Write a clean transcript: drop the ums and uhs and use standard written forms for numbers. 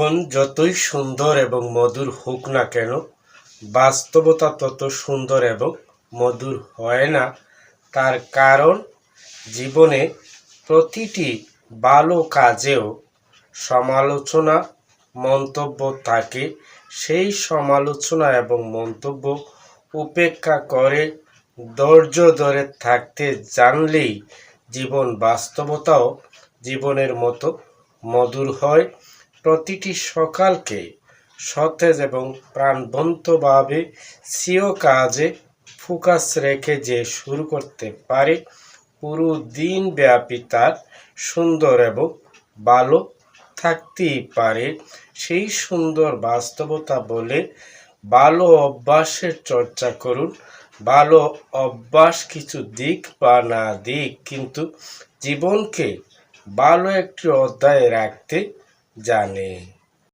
জীবন যতই সুন্দর এবং মধুর হোক না কেন, বাস্তবতা তত সুন্দর এবং মধুর হয় না। তার কারণ জীবনে প্রতিটি ভালো কাজেও সমালোচনা, মন্তব্য থাকে। সেই সমালোচনা এবং মন্তব্য উপেক্ষা করে ধৈর্য ধরে থাকতে জানলেই জীবন বাস্তবতাও জীবনের মতো মধুর হয়। প্রতিটি সকালকে সতেজ এবং প্রাণবন্তভাবে স্বীয় কাজে ফোকাস রেখে যে শুরু করতে পারে, পুরো দিন ব্যাপী তার সুন্দর এবং ভালো থাকতেই পারে। সেই সুন্দর বাস্তবতা বলে ভালো অভ্যাসের চর্চা করুন। ভালো অভ্যাস কিছু দিক বা না দিক, কিন্তু জীবনকে ভালো একটি অধ্যায়ে রাখতে জানে।